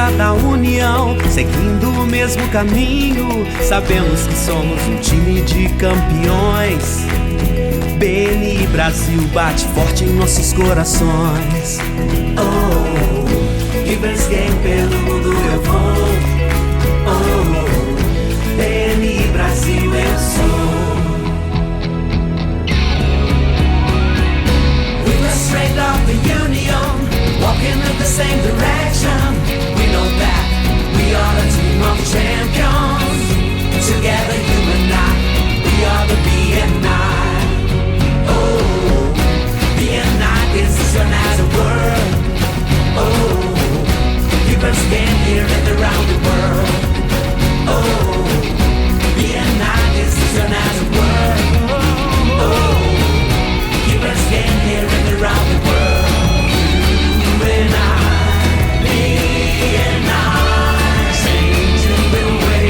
força da união, seguindo o mesmo caminho. Sabemos que somos um time de campeões. BNI Brasil bate forte em nossos corações. Oh, Givers Game pelo mundo eu vou. Oh, BNI Brasil eu sou. We were straight of the union, walking in the same direction. We know that we are a team of champions. Together you and I, we are the BNI. Oh, BNI is an as a word. Oh, people stand here and around the world. Oh, BNI is an as a word. Oh, people stand here and around the world. You and I, BNI, changing the way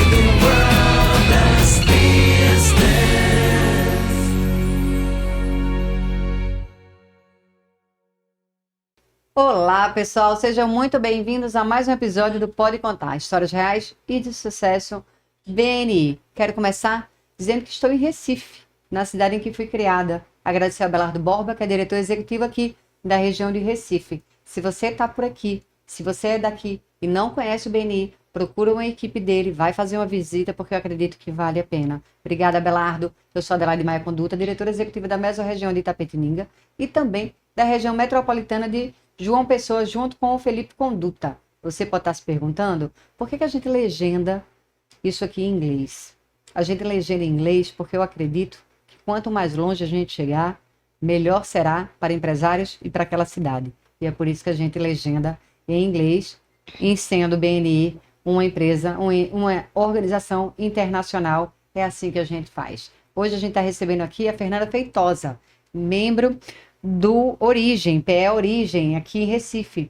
the world does business. Olá, pessoal, sejam muito bem-vindos a mais um episódio do Pode Contar, histórias reais e de sucesso BNI. Quero começar dizendo que estou em Recife, na cidade em que fui criada. Agradecer ao Abelardo Borba, que é diretor executivo aqui da região de Recife. Se você está por aqui, se você é daqui e não conhece o BNI, procura uma equipe dele, vai fazer uma visita, porque eu acredito que vale a pena. Obrigada, Abelardo. Eu sou Adelaide Maia Conduta, diretora executiva da Mesorregião de Itapetininga e também da região metropolitana de João Pessoa, junto com o Felipe Conduta. Você pode estar se perguntando por que a gente legenda isso aqui em inglês. A gente legenda em inglês porque eu acredito que quanto mais longe a gente chegar, melhor será para empresários e para aquela cidade. E é por isso que a gente legenda em inglês, em sendo o BNI uma empresa, uma organização internacional. É assim que a gente faz. Hoje a gente está recebendo aqui a Fernanda Feitosa, membro do Origem, PE Origem, aqui em Recife.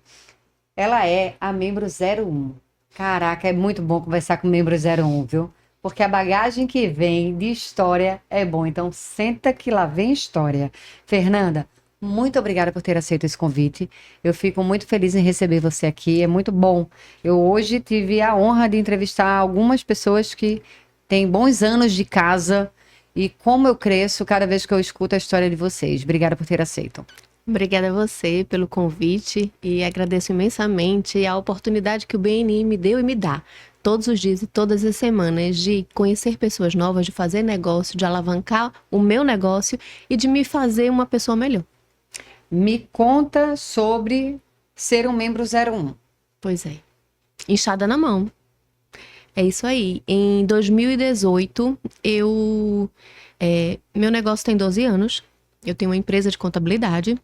Ela é a membro 01. Caraca, é muito bom conversar com o membro 01, viu? Porque a bagagem que vem de história é bom. Então, senta que lá vem história. Fernanda, muito obrigada por ter aceito esse convite. Eu fico muito feliz em receber você aqui. É muito bom. Eu hoje tive a honra de entrevistar algumas pessoas que têm bons anos de casa. E como eu cresço cada vez que eu escuto a história de vocês. Obrigada por ter aceito. Obrigada a você pelo convite e agradeço imensamente a oportunidade que o BNI me deu e me dá todos os dias e todas as semanas de conhecer pessoas novas, de fazer negócio, de alavancar o meu negócio e de me fazer uma pessoa melhor. Me conta sobre ser um membro 01. Pois é, inchada na mão. É isso aí. Em 2018, meu negócio tem 12 anos. Eu tenho uma empresa de contabilidade.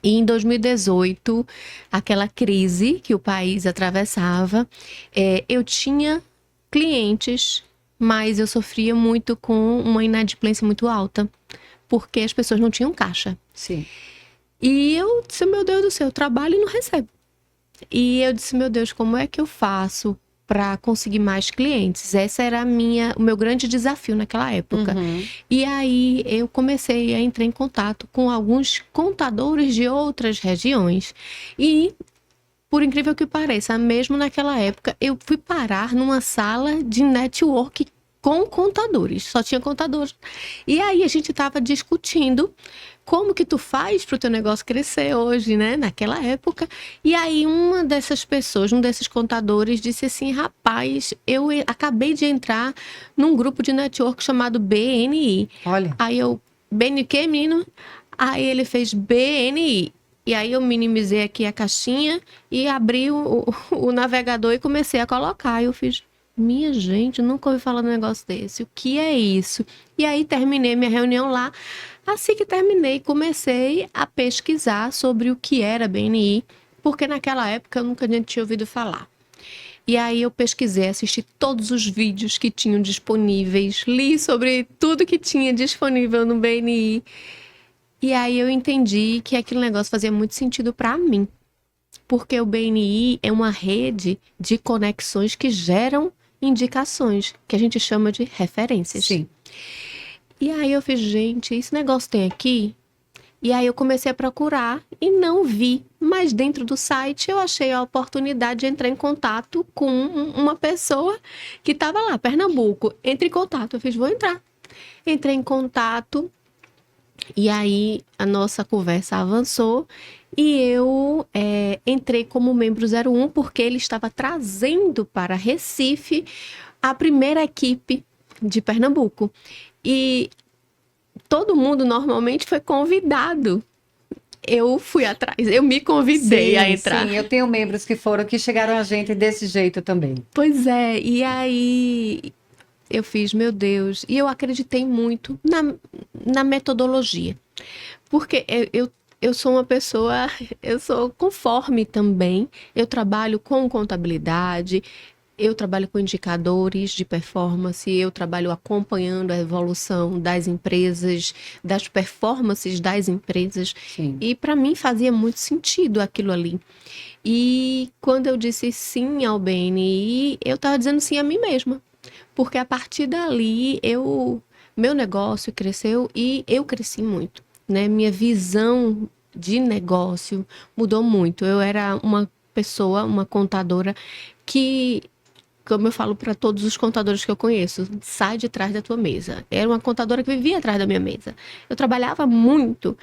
E em 2018, aquela crise que o país atravessava, eu tinha clientes, mas eu sofria muito com uma inadimplência muito alta, porque as pessoas não tinham caixa. Sim. E eu disse, meu Deus do céu, eu trabalho e não recebo. E eu disse, meu Deus, como é que eu faço para conseguir mais clientes? Esse era o meu grande desafio naquela época. Uhum. E aí eu comecei a entrar em contato com alguns contadores de outras regiões. E, por incrível que pareça, mesmo naquela época, eu fui parar numa sala de network com contadores. Só tinha contadores. E aí a gente estava discutindo como que tu faz para o teu negócio crescer hoje, né? Naquela época. E aí uma dessas pessoas, um desses contadores disse assim, rapaz, eu acabei de entrar num grupo de network chamado BNI. Olha. Aí eu, BNI o quê, menino? Aí ele fez BNI. E aí eu minimizei aqui a caixinha e abri o navegador e comecei a colocar. Eu fiz, minha gente, nunca ouvi falar de um negócio desse. O que é isso? E aí terminei minha reunião lá. Assim que terminei, comecei a pesquisar sobre o que era BNI, porque naquela época eu nunca tinha ouvido falar. E aí eu pesquisei, assisti todos os vídeos que tinham disponíveis, li sobre tudo que tinha disponível no BNI. E aí eu entendi que aquele negócio fazia muito sentido para mim, porque o BNI é uma rede de conexões que geram indicações, que a gente chama de referências. Sim. E aí eu fiz, gente, esse negócio tem aqui? E aí eu comecei a procurar e não vi. Mas dentro do site eu achei a oportunidade de entrar em contato com uma pessoa que estava lá, Pernambuco. Entre em contato, eu fiz, vou entrar. Entrei em contato e aí a nossa conversa avançou e eu entrei como membro 01 porque ele estava trazendo para Recife a primeira equipe de Pernambuco. E todo mundo normalmente foi convidado. Eu fui atrás, eu me convidei a entrar. Sim, eu tenho membros que chegaram a gente desse jeito também. Pois é, e aí eu fiz, meu Deus, e eu acreditei muito na metodologia. Porque eu sou uma pessoa, eu sou conforme também, eu trabalho com contabilidade, eu trabalho com indicadores de performance, eu trabalho acompanhando a evolução das empresas, das performances das empresas. Sim. E para mim fazia muito sentido aquilo ali. E quando eu disse sim ao BNI, eu estava dizendo sim a mim mesma. Porque a partir dali, meu negócio cresceu e eu cresci muito, né? Minha visão de negócio mudou muito. Eu era uma pessoa, uma contadora que, como eu falo para todos os contadores que eu conheço, sai de trás da tua mesa. Era uma contadora que vivia atrás da minha mesa. Eu trabalhava muito,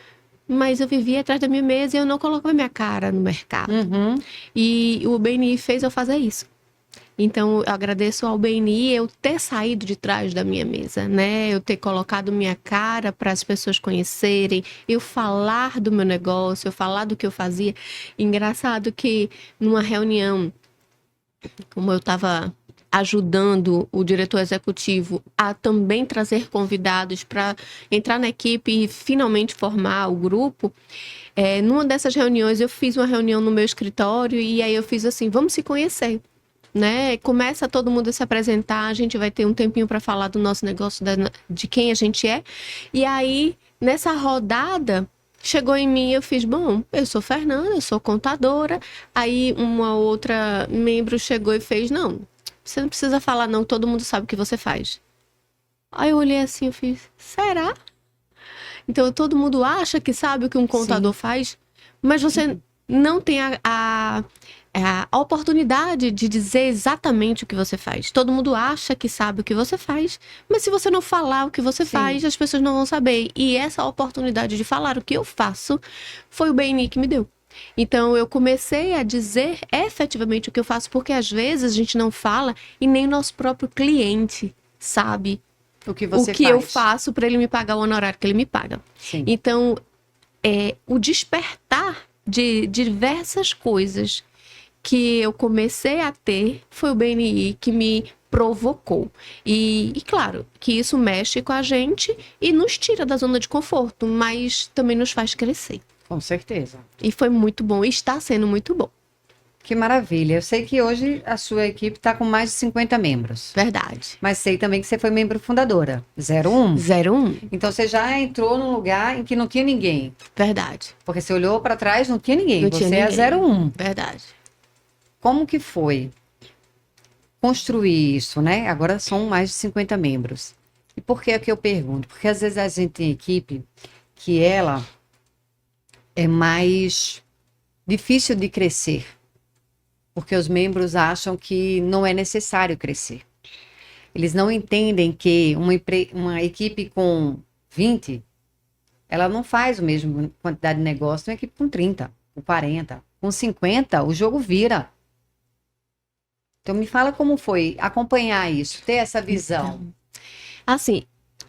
mas eu vivia atrás da minha mesa e eu não colocava minha cara no mercado. Uhum. E o BNI fez eu fazer isso. Então, eu agradeço ao BNI eu ter saído de trás da minha mesa, né? Eu ter colocado minha cara para as pessoas conhecerem, eu falar do meu negócio, eu falar do que eu fazia. Engraçado que numa reunião, como eu estava ajudando o diretor executivo a também trazer convidados para entrar na equipe e finalmente formar o grupo, numa dessas reuniões eu fiz uma reunião no meu escritório e aí eu fiz assim, vamos se conhecer. Né? Começa todo mundo a se apresentar, a gente vai ter um tempinho para falar do nosso negócio, de quem a gente é. E aí, nessa rodada, chegou em mim e eu fiz, bom, eu sou Fernanda, eu sou contadora. Aí uma outra membro chegou e fez, não, você não precisa falar não, todo mundo sabe o que você faz. Aí eu olhei assim, eu fiz, será? Então todo mundo acha que sabe o que um contador faz, mas você não tem a oportunidade de dizer exatamente o que você faz. Todo mundo acha que sabe o que você faz, mas se você não falar o que você faz, as pessoas não vão saber. E essa oportunidade de falar o que eu faço foi o BNI que me deu. Então, eu comecei a dizer efetivamente o que eu faço, porque às vezes a gente não fala e nem o nosso próprio cliente sabe O que eu faço para ele me pagar o honorário que ele me paga. Sim. Então, o despertar de diversas coisas que eu comecei a ter foi o BNI que me provocou. E claro, que isso mexe com a gente e nos tira da zona de conforto, mas também nos faz crescer. Com certeza. E foi muito bom, e está sendo muito bom. Que maravilha. Eu sei que hoje a sua equipe está com mais de 50 membros. Verdade. Mas sei também que você foi membro fundadora. 01. 01. Então você já entrou num lugar em que não tinha ninguém. Verdade. Porque você olhou para trás, não tinha ninguém. Não Você tinha é ninguém. 01. Verdade. Como que foi construir isso, né? Agora são mais de 50 membros. E por que é que eu pergunto? Porque às vezes a gente tem equipe que ela é mais difícil de crescer. Porque os membros acham que não é necessário crescer. Eles não entendem que uma equipe com 20, ela não faz a mesma quantidade de negócio de uma equipe com 30, com 40. Com 50, o jogo vira. Então, me fala como foi acompanhar isso, ter essa visão. Então, assim,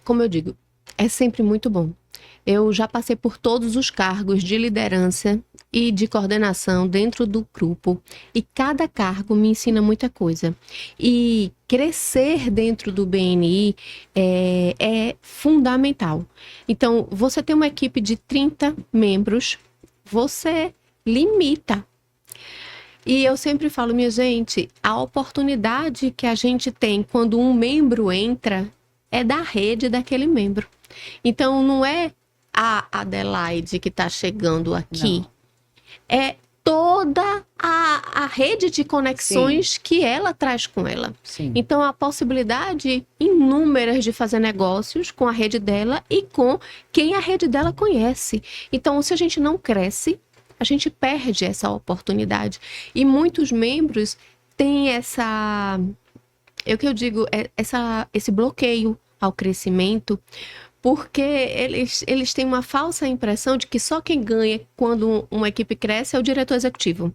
como eu digo, é sempre muito bom. Eu já passei por todos os cargos de liderança e de coordenação dentro do grupo. E cada cargo me ensina muita coisa. E crescer dentro do BNI é fundamental. Então, você tem uma equipe de 30 membros, você limita. E eu sempre falo, minha gente, a oportunidade que a gente tem quando um membro entra é da rede daquele membro. Então, não é a Adelaide que está chegando aqui. Não. É toda a rede de conexões que ela traz com ela. Sim. Então, a possibilidade inúmeras de fazer negócios com a rede dela e com quem a rede dela conhece. Então, se a gente não cresce, a gente perde essa oportunidade. E muitos membros têm esse bloqueio ao crescimento, porque eles têm uma falsa impressão de que só quem ganha quando uma equipe cresce é o diretor executivo.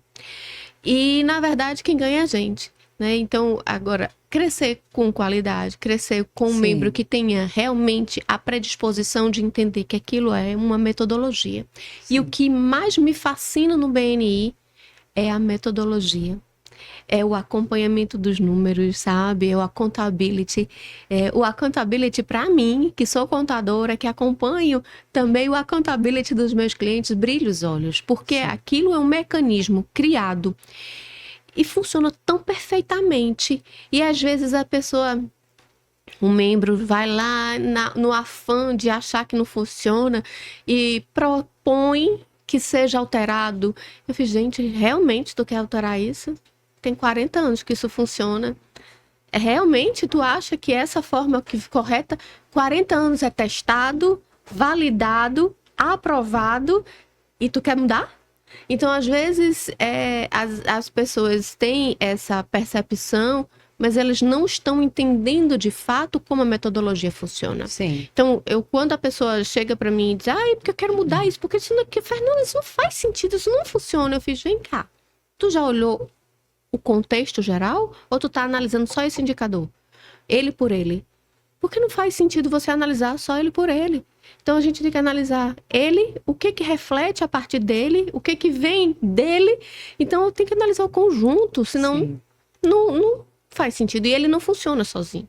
E, na verdade, quem ganha é a gente, né? Então, agora, crescer com qualidade, crescer com um Sim. membro que tenha realmente a predisposição de entender que aquilo é uma metodologia. Sim. E o que mais me fascina no BNI é a metodologia. É o acompanhamento dos números, sabe? É o accountability. O accountability para mim, que sou contadora, que acompanho também o accountability dos meus clientes, brilha os olhos. Porque aquilo é um mecanismo criado e funciona tão perfeitamente. E às vezes um membro vai lá no afã de achar que não funciona e propõe que seja alterado. Eu fiz, gente, realmente tu quer alterar isso? Tem 40 anos que isso funciona. Realmente tu acha que essa forma correta, 40 anos é testado, validado, aprovado e tu quer mudar? Então, às vezes, as pessoas têm essa percepção, mas elas não estão entendendo de fato como a metodologia funciona. Sim. Então, quando a pessoa chega para mim e diz, porque eu quero mudar isso, porque Fernanda, isso não faz sentido, isso não funciona. Eu fiz, vem cá, tu já olhou o contexto geral ou tu tá analisando só esse indicador? Ele por ele. Porque não faz sentido você analisar só ele por ele. Então, a gente tem que analisar ele, o que reflete a partir dele, o que vem dele. Então, tem que analisar o conjunto, senão não faz sentido. E ele não funciona sozinho,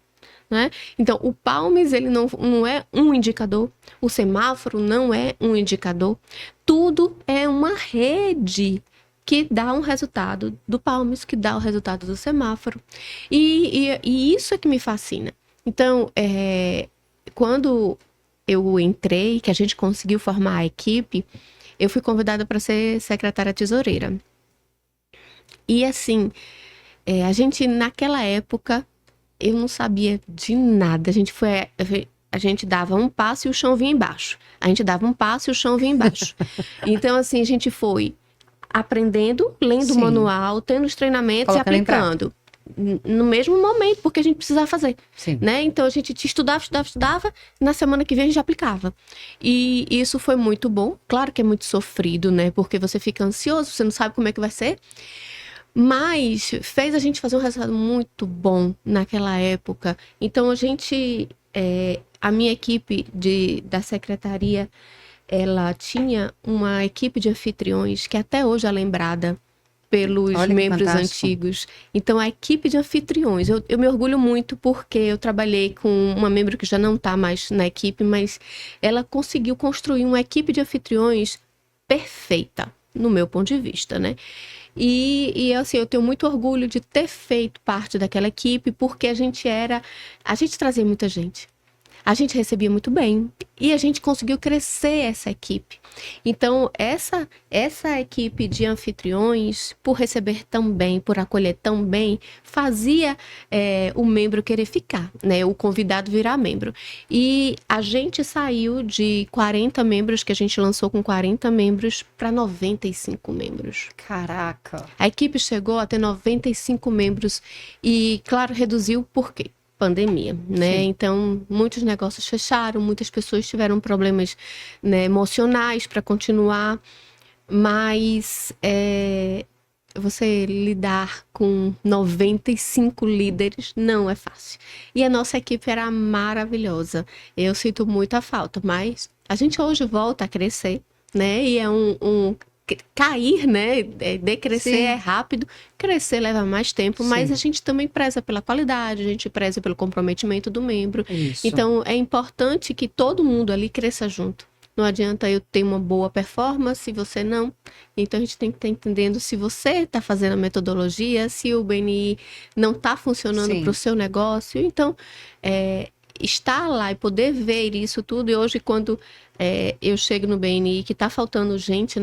né? Então, o Palmes, ele não é um indicador. O semáforo não é um indicador. Tudo é uma rede que dá um resultado do Palmes, que dá o resultado do semáforo. E isso é que me fascina. Então, quando eu entrei, que a gente conseguiu formar a equipe, eu fui convidada para ser secretária tesoureira. E assim, a gente, naquela época, eu não sabia de nada. A gente dava um passo e o chão vinha embaixo. A gente dava um passo e o chão vinha embaixo. Então, assim, a gente foi aprendendo, lendo o manual, tendo os treinamentos e aplicando. No mesmo momento, porque a gente precisava fazer. Né? Então, a gente estudava, na semana que vem a gente aplicava. E isso foi muito bom. Claro que é muito sofrido, né? Porque você fica ansioso, você não sabe como é que vai ser. Mas fez a gente fazer um resultado muito bom naquela época. Então, a minha equipe da secretaria, ela tinha uma equipe de anfitriões que até hoje é lembrada pelos membros antigos. Então, a equipe de anfitriões, eu me orgulho muito porque eu trabalhei com uma membro que já não está mais na equipe, mas ela conseguiu construir uma equipe de anfitriões perfeita, no meu ponto de vista, né? E assim, eu tenho muito orgulho de ter feito parte daquela equipe, porque a gente trazia muita gente. A gente recebia muito bem e a gente conseguiu crescer essa equipe. Então, essa equipe de anfitriões, por receber tão bem, por acolher tão bem, fazia o membro querer ficar, né? O convidado virar membro. E a gente saiu de 40 membros, que a gente lançou com 40 membros, para 95 membros. Caraca! A equipe chegou a ter 95 membros e, claro, reduziu por quê? Pandemia, né? Sim. Então, muitos negócios fecharam, muitas pessoas tiveram problemas, né, emocionais para continuar, mas você lidar com 95 líderes não é fácil. E a nossa equipe era maravilhosa. Eu sinto muita falta, mas a gente hoje volta a crescer, né? E é cair, né? Decrescer é rápido, crescer leva mais tempo, mas a gente também preza pela qualidade, a gente preza pelo comprometimento do membro. Isso. Então, é importante que todo mundo ali cresça junto. Não adianta eu ter uma boa performance se você não. Então, a gente tem que estar entendendo se você está fazendo a metodologia, se o BNI não está funcionando para o seu negócio. Então, estar lá e poder ver isso tudo. E hoje, quando eu chego no BNI, que está faltando gente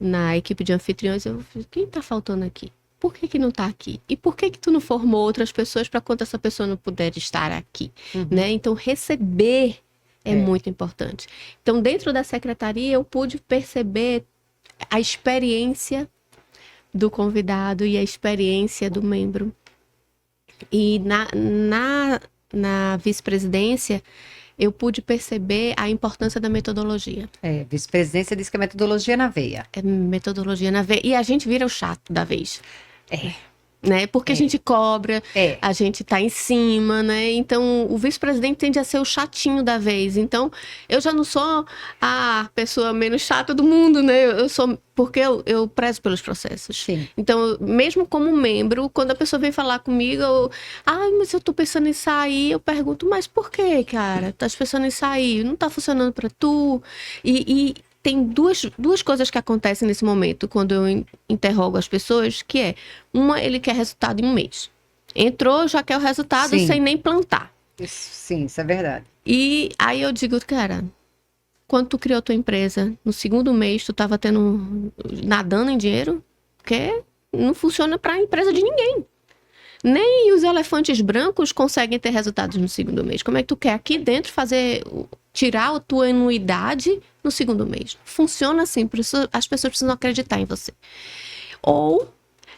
na equipe de anfitriões, eu falei, quem tá faltando aqui? Por que não tá aqui? E por que tu não formou outras pessoas para quando essa pessoa não puder estar aqui? Né? Então, receber é muito importante. Então, dentro da secretaria, eu pude perceber a experiência do convidado e a experiência do membro. E na vice-presidência, eu pude perceber a importância da metodologia. Vice-presidência diz que é metodologia na veia. É metodologia na veia. E a gente vira o chato da vez. Né? Porque a gente cobra, a gente tá em cima, né? Então, o vice-presidente tende a ser o chatinho da vez. Então, eu já não sou a pessoa menos chata do mundo, né? Eu sou... Porque eu prezo pelos processos. Sim. Então, mesmo como membro, quando a pessoa vem falar comigo, mas eu tô pensando em sair, eu pergunto, mas por que, cara? Tá pensando em sair? Não tá funcionando pra tu? E tem duas coisas que acontecem nesse momento, quando eu interrogo as pessoas, que é, uma, ele quer resultado em um mês. Entrou, já quer o resultado sem nem plantar. Isso é verdade. E aí eu digo, cara, quando tu criou tua empresa, no segundo mês tu tava nadando em dinheiro, porque não funciona para a empresa de ninguém. Nem os elefantes brancos conseguem ter resultados no segundo mês. Como é que tu quer aqui dentro tirar a tua anuidade no segundo mês? Funciona assim, por isso as pessoas precisam acreditar em você. Ou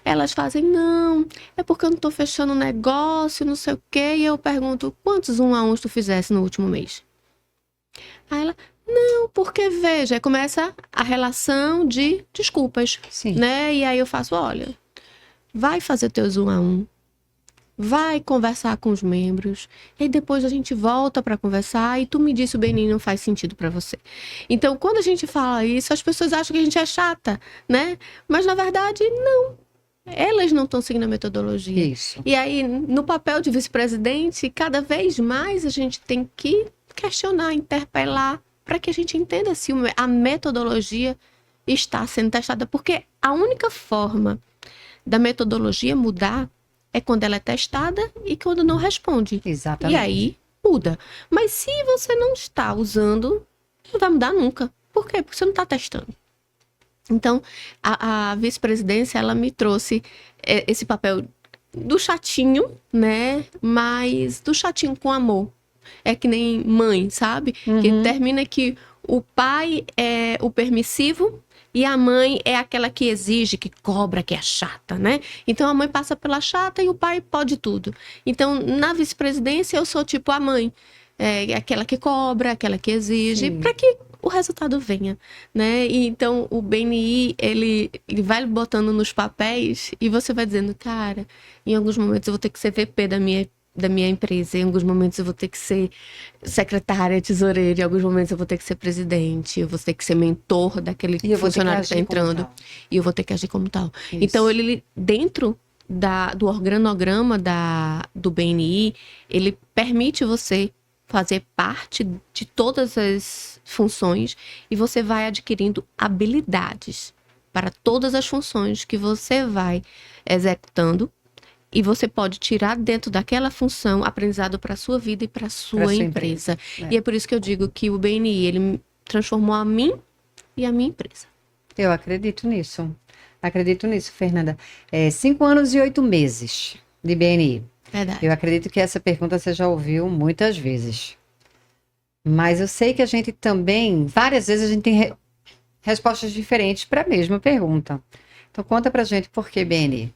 elas fazem, não, é porque eu não tô fechando negócio, não sei o quê. E eu pergunto, quantos 1 a 1 tu fizesse no último mês? Aí ela, não, porque veja, aí começa a relação de desculpas, né? E aí eu faço, olha, vai fazer teus 1 a 1, vai conversar com os membros, e aí depois a gente volta para conversar e tu me disse o Beni não faz sentido para você. Então, quando a gente fala isso, as pessoas acham que a gente é chata, né? Mas na verdade, não. Elas não estão seguindo a metodologia. Isso. E aí, no papel de vice-presidente, cada vez mais a gente tem que questionar, interpelar, para que a gente entenda se a metodologia está sendo testada. Porque a única forma da metodologia mudar é quando ela é testada e quando não responde. Exatamente. E aí muda. Mas se você não está usando, não vai mudar nunca. Por quê? Porque você não está testando. Então, a vice-presidência, ela me trouxe esse papel do chatinho, né? Mas do chatinho com amor. É que nem mãe, sabe? Que termina que o pai é o permissivo e a mãe é aquela que exige, que cobra, que é chata, né? Então, a mãe passa pela chata e o pai pode tudo. Então, na vice-presidência, eu sou tipo a mãe. Aquela que cobra, aquela que exige, para que o resultado venha, né? E então, o BNI, ele vai botando nos papéis e você vai dizendo, cara, em alguns momentos eu vou ter que ser VP da minha empresa, em alguns momentos eu vou ter que ser secretária, tesoureira, em alguns momentos eu vou ter que ser presidente, eu vou ter que ser mentor daquele funcionário que está entrando, e eu vou ter que agir como tal. Isso. Então, ele, dentro do organograma do BNI, ele permite você fazer parte de todas as funções e você vai adquirindo habilidades para todas as funções que você vai executando. E você pode tirar dentro daquela função aprendizado para a sua vida e para a sua empresa. E é por isso que eu digo que o BNI, ele transformou a mim e a minha empresa. Eu acredito nisso. Fernanda. 5 anos e 8 meses de BNI. Verdade. Eu acredito que essa pergunta você já ouviu muitas vezes. Mas eu sei que a gente também, várias vezes a gente tem respostas diferentes para a mesma pergunta. Então conta pra gente por que BNI.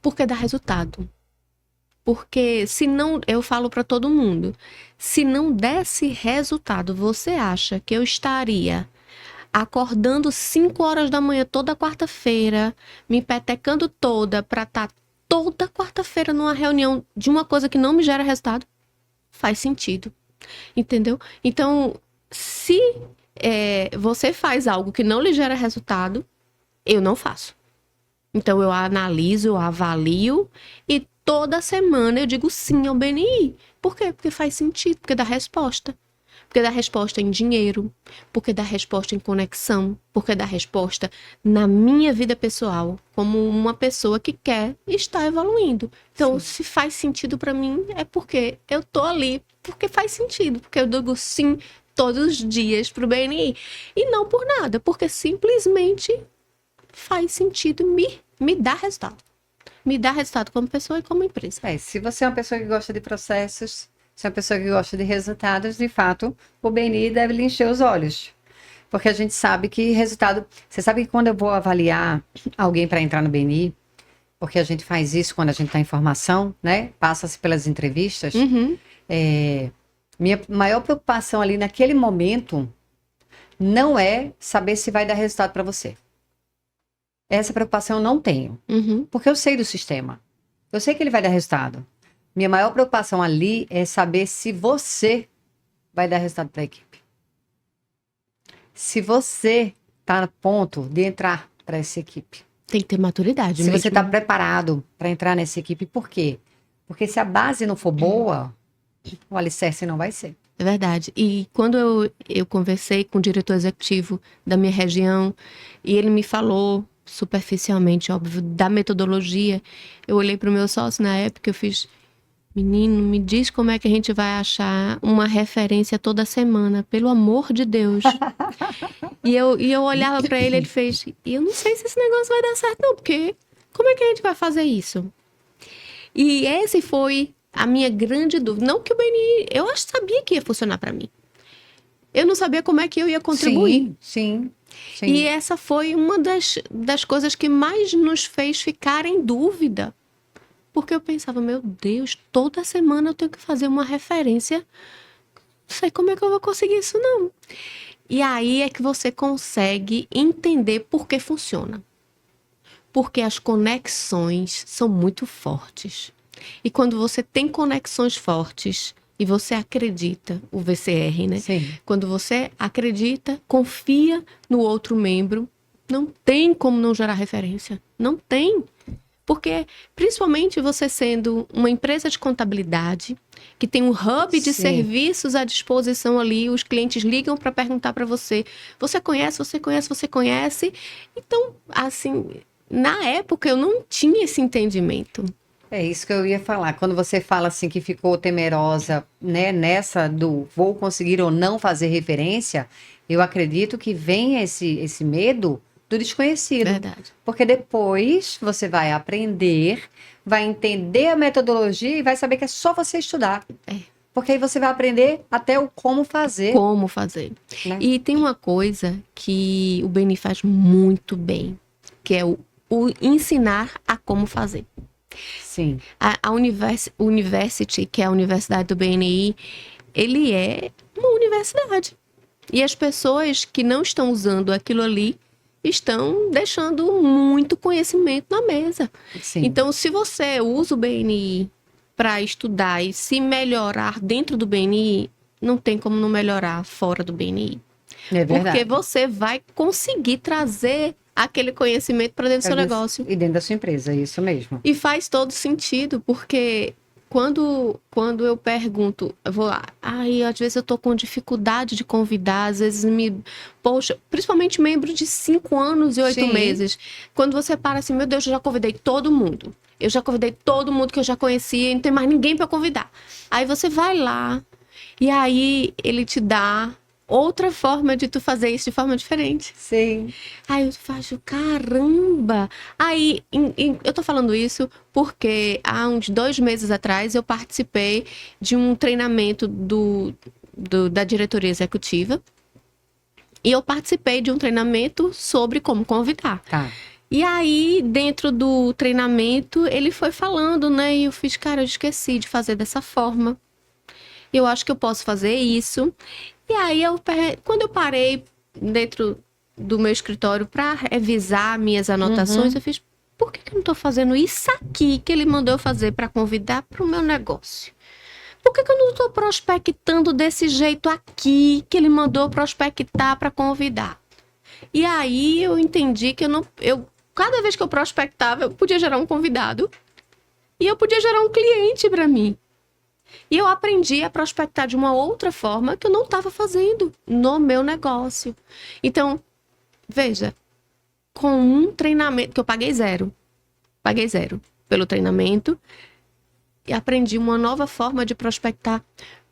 Porque dá resultado. Porque se não, eu falo para todo mundo, se não desse resultado, você acha que eu estaria acordando 5 horas da manhã toda quarta-feira, me petecando toda para estar toda quarta-feira numa reunião de uma coisa que não me gera resultado? Faz sentido. Entendeu? Então, se você faz algo que não lhe gera resultado, eu não faço. Então, eu analiso, eu avalio e toda semana eu digo sim ao BNI. Por quê? Porque faz sentido, porque dá resposta. Porque dá resposta em dinheiro, porque dá resposta em conexão, porque dá resposta na minha vida pessoal, como uma pessoa que quer estar evoluindo. Então, se faz sentido para mim, é porque eu tô ali, porque faz sentido, porque eu digo sim todos os dias para o BNI. E não por nada, porque simplesmente faz sentido, me dá resultado. Me dá resultado como pessoa e como empresa. Se você é uma pessoa que gosta de processos, se é uma pessoa que gosta de resultados, de fato, o BNI deve lhe encher os olhos. Porque a gente sabe que resultado... Você sabe que quando eu vou avaliar alguém para entrar no BNI, porque a gente faz isso quando a gente está em formação, né? Passa-se pelas entrevistas. Minha maior preocupação ali naquele momento não é saber se vai dar resultado para você. Essa preocupação eu não tenho. Porque eu sei do sistema. Eu sei que ele vai dar resultado. Minha maior preocupação ali é saber se você vai dar resultado para a equipe. Se você está no ponto de entrar para essa equipe. Tem que ter maturidade Se mesmo. você está preparado para entrar nessa equipe, por quê? Porque se a base não for boa, o alicerce não vai ser. É verdade. E quando eu conversei com o diretor executivo da minha região, e ele me falou, superficialmente, óbvio, da metodologia, eu olhei para o meu sócio na época, eu fiz... Menino, me diz como é que a gente vai achar uma referência toda semana, pelo amor de Deus. E eu olhava para ele, ele fez, e eu não sei se esse negócio vai dar certo não, porque como é que a gente vai fazer isso? E esse foi a minha grande dúvida. Não que o BNI, eu acho que sabia que ia funcionar para mim. Eu não sabia como é que eu ia contribuir. Sim. E essa foi uma das coisas que mais nos fez ficar em dúvida. Porque eu pensava, meu Deus, toda semana eu tenho que fazer uma referência. Não sei como é que eu vou conseguir isso, não. E aí é que você consegue entender por que funciona. Porque as conexões são muito fortes. E quando você tem conexões fortes e você acredita, o VCR, né? Sim. Quando você acredita, confia no outro membro, não tem como não gerar referência. Não tem. Porque, principalmente você sendo uma empresa de contabilidade, que tem um hub de serviços à disposição ali, os clientes ligam para perguntar para você, você conhece? Então, assim, na época eu não tinha esse entendimento. É isso que eu ia falar. Quando você fala assim que ficou temerosa, né, nessa do vou conseguir ou não fazer referência, eu acredito que vem esse medo do desconhecido. Verdade. Porque depois você vai aprender, vai entender a metodologia e vai saber que é só você estudar. Porque aí você vai aprender até o como fazer. Como fazer. Né? E tem uma coisa que o BNI faz muito bem, que é o ensinar a como fazer. Sim. A University, que é a universidade do BNI, ele é uma universidade. E as pessoas que não estão usando aquilo ali estão deixando muito conhecimento na mesa. Sim. Então, se você usa o BNI para estudar e se melhorar dentro do BNI, não tem como não melhorar fora do BNI. É verdade. Porque você vai conseguir trazer aquele conhecimento para dentro do seu negócio. E dentro da sua empresa, é isso mesmo. E faz todo sentido, porque quando eu pergunto, eu vou lá, às vezes eu tô com dificuldade de convidar, às vezes poxa, principalmente membro de 5 anos e 8 meses. Quando você para assim, meu Deus, eu já convidei todo mundo. Eu já convidei todo mundo que eu já conhecia, não tem mais ninguém para convidar. Aí você vai lá, e aí ele te dá outra forma de tu fazer isso de forma diferente. Sim. Aí eu faço, caramba! Aí, eu tô falando isso porque há uns 2 meses atrás eu participei de um treinamento da diretoria executiva. E eu participei de um treinamento sobre como convidar. Tá. E aí, dentro do treinamento, ele foi falando, né? E eu fiz, cara, eu esqueci de fazer dessa forma. Eu acho que eu posso fazer isso. E aí, quando eu parei dentro do meu escritório para revisar minhas anotações, eu fiz, por que eu não estou fazendo isso aqui que ele mandou eu fazer para convidar para o meu negócio? Por que eu não estou prospectando desse jeito aqui que ele mandou prospectar para convidar? E aí eu entendi que cada vez que eu prospectava, eu podia gerar um convidado e eu podia gerar um cliente para mim. E eu aprendi a prospectar de uma outra forma que eu não estava fazendo no meu negócio. Então, veja, com um treinamento, que eu paguei zero pelo treinamento, aprendi uma nova forma de prospectar,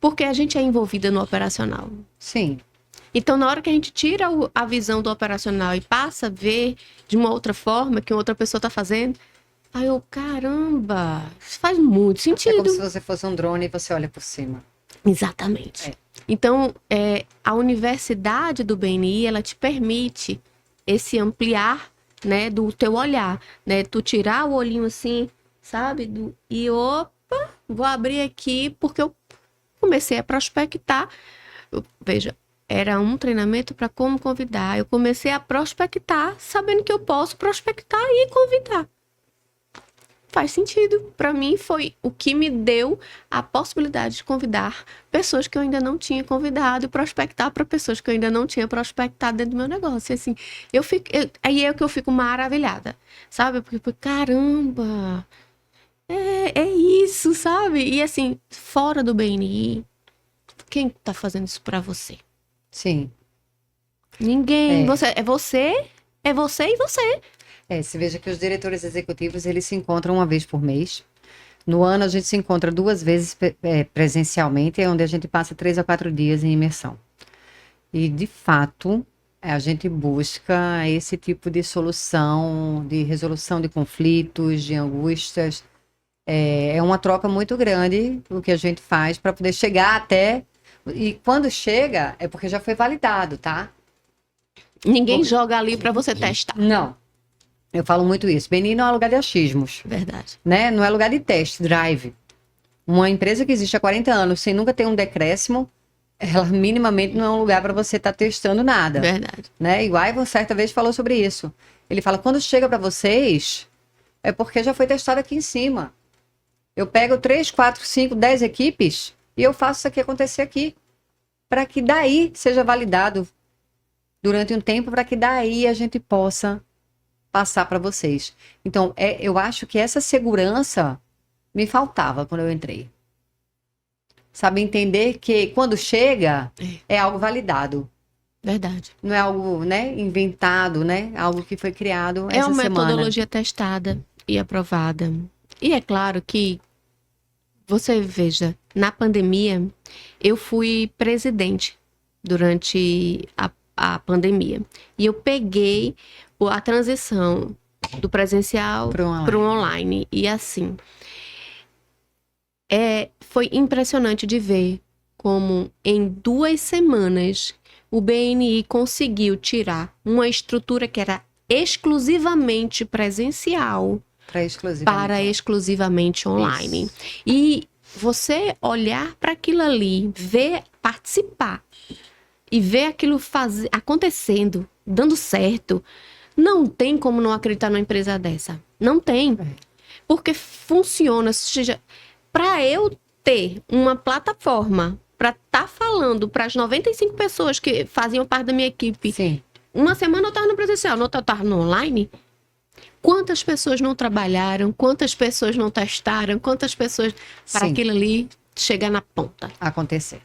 porque a gente é envolvida no operacional. Sim. Então, na hora que a gente tira a visão do operacional e passa a ver de uma outra forma que outra pessoa está fazendo, aí eu, caramba, isso faz muito É sentido. como se você fosse um drone e você olha por cima. Exatamente. É. Então, a universidade do BNI, ela te permite esse ampliar, né, do teu olhar, né? Tu tirar o olhinho assim, sabe? E opa, vou abrir aqui porque eu comecei a prospectar. Veja, era um treinamento para como convidar. Eu comecei a prospectar, sabendo que eu posso prospectar e convidar. Faz sentido. Para mim, foi o que me deu a possibilidade de convidar pessoas que eu ainda não tinha convidado e prospectar para pessoas que eu ainda não tinha prospectado dentro do meu negócio. E assim, aí é que eu fico maravilhada, sabe? Porque, caramba, é isso, sabe? E assim, fora do BNI, quem tá fazendo isso para você? Sim. Ninguém. É. É você e você. Você veja que os diretores executivos, eles se encontram uma vez por mês. No ano, a gente se encontra 2 vezes presencialmente, é onde a gente passa 3 a 4 dias em imersão. E, de fato, a gente busca esse tipo de solução, de resolução de conflitos, de angústias. É uma troca muito grande o que a gente faz para poder chegar até... E quando chega, é porque já foi validado, tá? Ninguém joga ali para você testar. Não. Eu falo muito isso. BNI não é lugar de achismos, Verdade. né? Não é lugar de test drive. Uma empresa que existe há 40 anos sem nunca ter um decréscimo, ela minimamente não é um lugar para você estar testando nada. Verdade. Né? E o Ivan certa vez falou sobre isso. Ele fala, quando chega para vocês, é porque já foi testado aqui em cima. Eu pego 3, 4, 5, 10 equipes e eu faço isso aqui acontecer aqui. Para que daí seja validado durante um tempo, para que daí a gente possa passar para vocês. Então, eu acho que essa segurança me faltava quando eu entrei. Sabe, entender que quando chega, é algo validado. Verdade. Não é algo, né, inventado, né? Algo que foi criado essa É uma semana. metodologia testada e aprovada. E é claro que, você veja, na pandemia, eu fui presidente durante a pandemia. E eu peguei a transição do presencial para o online. E assim, foi impressionante de ver como em 2 semanas o BNI conseguiu tirar uma estrutura que era exclusivamente presencial para exclusivamente online. Isso. E você olhar para aquilo ali, ver, participar e ver aquilo acontecendo, dando certo, não tem como não acreditar numa empresa dessa. Não tem. Porque funciona. Seja, para eu ter uma plataforma para estar falando para as 95 pessoas que faziam parte da minha equipe, sim, uma semana eu estava no presencial, outra eu estava no online. Quantas pessoas não trabalharam, quantas pessoas não testaram, quantas pessoas para aquilo ali chegar na ponta. Acontecer.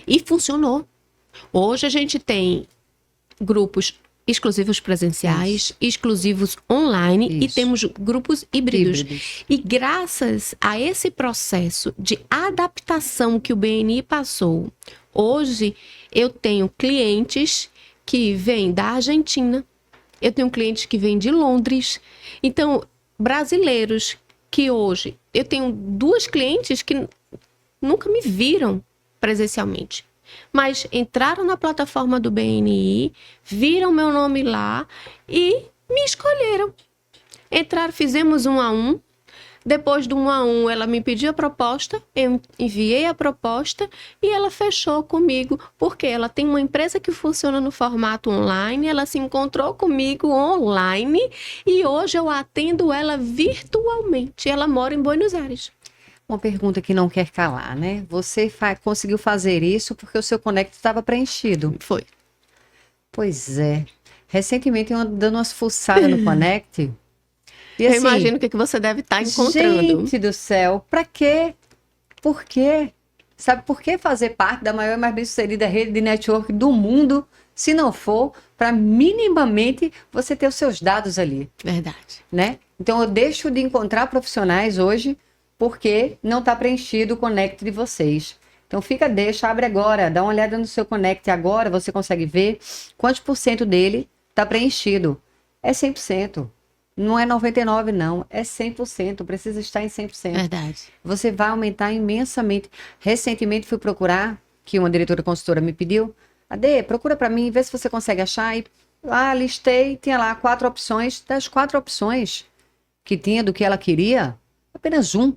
E funcionou. Hoje a gente tem grupos exclusivos presenciais, isso, exclusivos online, isso, e temos grupos híbridos. E graças a esse processo de adaptação que o BNI passou, hoje eu tenho clientes que vêm da Argentina, eu tenho clientes que vêm de Londres. Então, brasileiros que hoje... Eu tenho 2 clientes que nunca me viram presencialmente, mas entraram na plataforma do BNI, viram meu nome lá e me escolheram. Entraram, fizemos 1 a 1. Depois do 1 a 1, ela me pediu a proposta, eu enviei a proposta e ela fechou comigo, porque ela tem uma empresa que funciona no formato online, ela se encontrou comigo online e hoje eu atendo ela virtualmente. Ela mora em Buenos Aires. Uma pergunta que não quer calar, né? Você conseguiu fazer isso porque o seu Connect estava preenchido. Foi. Pois é. Recentemente eu ando dando umas fuçadas no Connect. E, assim, eu imagino o que você deve estar encontrando. Gente do céu, pra quê? Por quê? Sabe por que fazer parte da maior e mais bem-sucedida rede de network do mundo, se não for para minimamente você ter os seus dados ali? Verdade. Né? Então eu deixo de encontrar profissionais hoje porque não está preenchido o Connect de vocês. Então abre agora, dá uma olhada no seu Connect agora, você consegue ver quantos por cento dele está preenchido. É 100%. Não é 99%, não. É 100%. Precisa estar em 100%. Verdade. Você vai aumentar imensamente. Recentemente fui procurar, que uma diretora consultora me pediu, Ade, procura para mim, vê se você consegue achar. E lá listei, tinha lá 4 opções. Das 4 opções que tinha do que ela queria, apenas um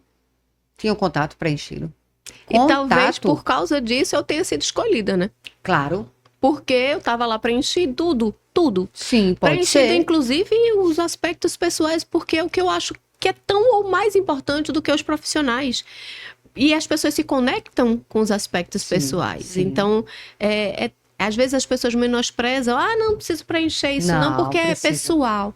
tinha o contato preenchido. E talvez por causa disso eu tenha sido escolhida, né? Claro. Porque eu tava lá preenchido tudo. Sim, pode preenchido, ser. Inclusive, os aspectos pessoais, porque é o que eu acho que é tão ou mais importante do que os profissionais. E as pessoas se conectam com os aspectos pessoais. Sim. Então, às vezes as pessoas menosprezam. Não preciso preencher isso não porque precisa. É pessoal.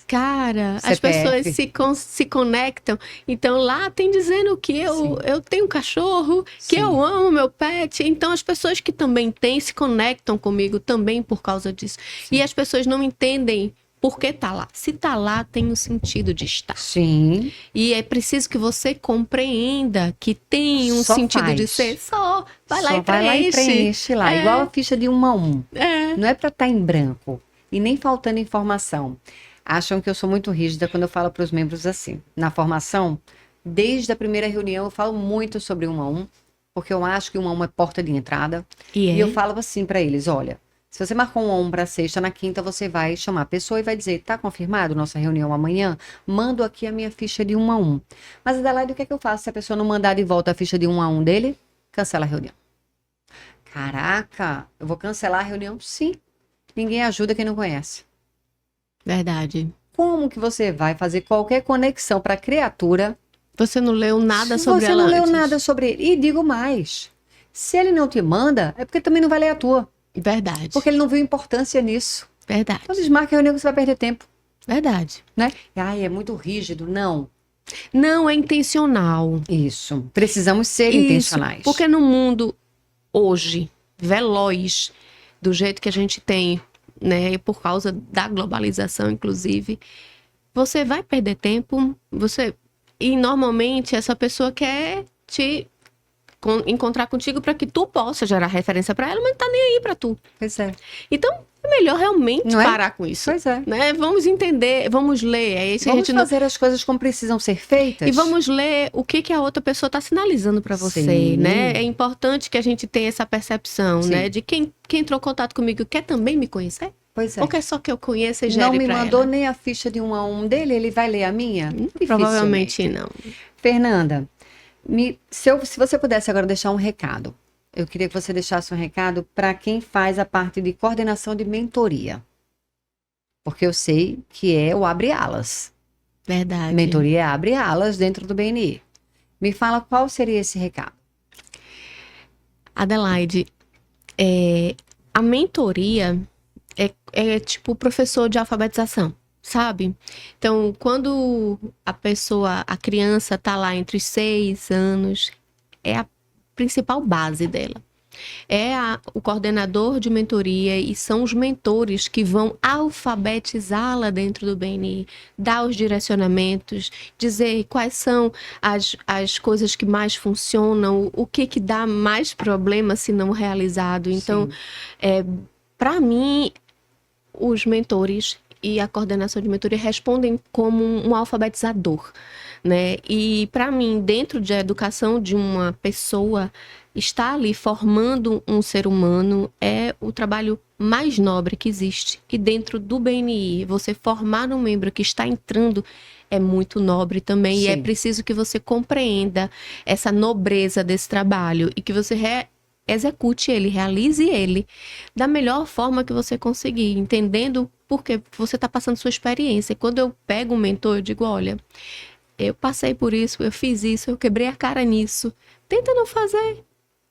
Cara, CPF. as pessoas se conectam. Então, lá tem dizendo que eu tenho um cachorro, que Sim. eu amo meu pet. Então, as pessoas que também têm se conectam comigo também por causa disso. Sim. E as pessoas não entendem por que tá lá. Se tá lá, tem um sentido de estar. Sim. E é preciso que você compreenda que tem um sentido de ser. Vai lá e preenche lá. Igual a ficha de 1 a 1. Não é para estar em branco e nem faltando informação. Acham que eu sou muito rígida quando eu falo para os membros assim. Na formação, desde a primeira reunião, eu falo muito sobre 1 a 1, porque eu acho que 1 a 1 é porta de entrada. E eu falo assim para eles, olha, se você marcou 1 a 1 para sexta, na quinta você vai chamar a pessoa e vai dizer, tá confirmado nossa reunião amanhã? Mando aqui a minha ficha de 1 a 1. Mas, Adelaide, o que é que eu faço se a pessoa não mandar de volta a ficha de 1 a 1 dele? Cancela a reunião. Caraca, eu vou cancelar a reunião? Sim. Ninguém ajuda quem não conhece. Verdade. Como que você vai fazer qualquer conexão para a criatura? Você não leu nada sobre ela Você não antes. leu nada sobre ele. E digo mais, se ele não te manda, é porque também não vai ler a tua. Verdade. Porque ele não viu importância nisso. Verdade. Então desmarca a reunião que você vai perder tempo. Verdade. Né? Ai, é muito rígido. Não. Não é intencional. Isso. Precisamos ser intencionais. Porque no mundo hoje, veloz, do jeito que a gente tem, né, por causa da globalização, inclusive, você vai perder tempo, e normalmente essa pessoa quer te encontrar contigo para que tu possa gerar referência para ela, mas não tá nem aí para tu. Pois é. Então, é melhor realmente Não é? parar com isso. Pois é. Né? Vamos entender, vamos ler. É isso que Vamos a gente fazer as coisas como precisam ser feitas. E vamos ler o que a outra pessoa está sinalizando para você, Sim. né? É importante que a gente tenha essa percepção, Sim. né? De quem entrou em contato comigo quer também me conhecer? Pois é. Ou quer só que eu conheça e gere Não me pra mandou ela? nem a ficha de 1 a 1 dele, ele vai ler a minha? Provavelmente não. Fernanda, se você pudesse agora deixar um recado, eu queria que você deixasse um recado para quem faz a parte de coordenação de mentoria. Porque eu sei que é o abre alas. Verdade. Mentoria é abre alas dentro do BNI. Me fala qual seria esse recado. Adelaide, a mentoria é tipo o professor de alfabetização, sabe? Então, quando a criança tá lá entre os 6 anos, é a principal base dela. O coordenador de mentoria e são os mentores que vão alfabetizá-la dentro do BNI, dar os direcionamentos, dizer quais são as coisas que mais funcionam, o que dá mais problema se não realizado. Então, para mim, os mentores e a coordenação de mentoria respondem como um alfabetizador, né? E para mim, dentro da educação de uma pessoa, estar ali formando um ser humano é o trabalho mais nobre que existe. E dentro do BNI, você formar um membro que está entrando é muito nobre também. Sim. E é preciso que você compreenda essa nobreza desse trabalho e que você execute ele, realize ele da melhor forma que você conseguir, entendendo porque você está passando sua experiência. E quando eu pego um mentor, eu digo, olha, eu passei por isso, eu fiz isso, eu quebrei a cara nisso. Tenta não fazer.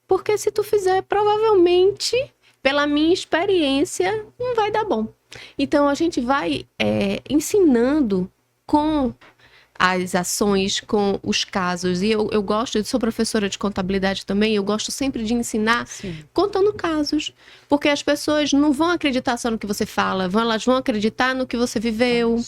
Porque se tu fizer, provavelmente, pela minha experiência, não vai dar bom. Então, a gente vai ensinando com as ações com os casos. E eu gosto, eu sou professora de contabilidade também, eu gosto sempre de ensinar Sim. contando casos. Porque as pessoas não vão acreditar só no que você fala, elas vão acreditar no que você viveu,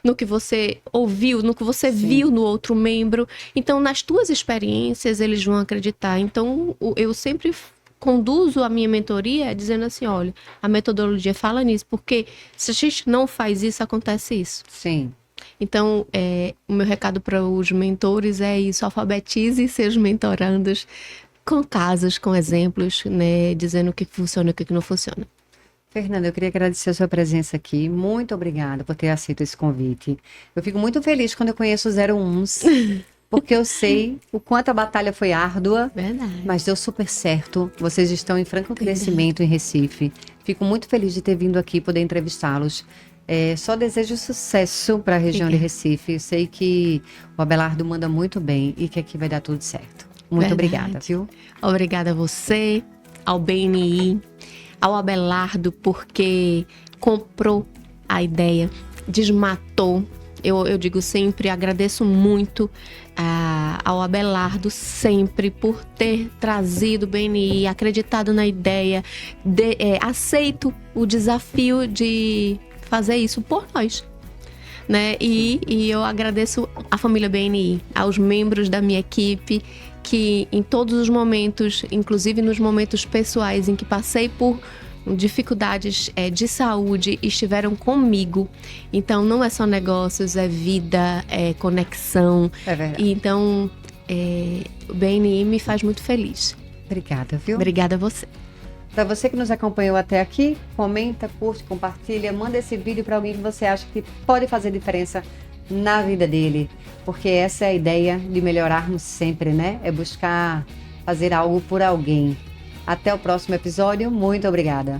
no que você ouviu, no que você viu no outro membro. Então, nas tuas experiências, eles vão acreditar. Então, eu sempre conduzo a minha mentoria dizendo assim, olha, a metodologia fala nisso, porque se a gente não faz isso, acontece isso. Sim. Então, o meu recado para os mentores é isso, alfabetize seus mentorandos com casos, com exemplos, né, dizendo o que funciona e o que não funciona. Fernanda, eu queria agradecer a sua presença aqui. Muito obrigada por ter aceito esse convite. Eu fico muito feliz quando eu conheço os 01s, porque eu sei o quanto a batalha foi árdua, Verdade. mas deu super certo. Vocês estão em franco crescimento em Recife. Fico muito feliz de ter vindo aqui poder entrevistá-los. Só desejo sucesso para a região de Recife. Eu sei que o Abelardo manda muito bem e que aqui vai dar tudo certo. Muito Verdade. obrigada, viu? Obrigada a você, ao BNI, ao Abelardo, porque comprou a ideia, desmatou. Eu digo sempre, agradeço muito ao Abelardo sempre por ter trazido o BNI, acreditado na ideia, aceito o desafio de fazer isso por nós. Né? E eu agradeço à família BNI, aos membros da minha equipe, que em todos os momentos, inclusive nos momentos pessoais em que passei por dificuldades de saúde, estiveram comigo. Então, não é só negócios, é vida, é conexão. É verdade. E então, o BNI me faz muito feliz. Obrigada, viu? Obrigada a você. Para você que nos acompanhou até aqui, comenta, curte, compartilha, manda esse vídeo para alguém que você acha que pode fazer diferença na vida dele. Porque essa é a ideia de melhorarmos sempre, né? É buscar fazer algo por alguém. Até o próximo episódio. Muito obrigada.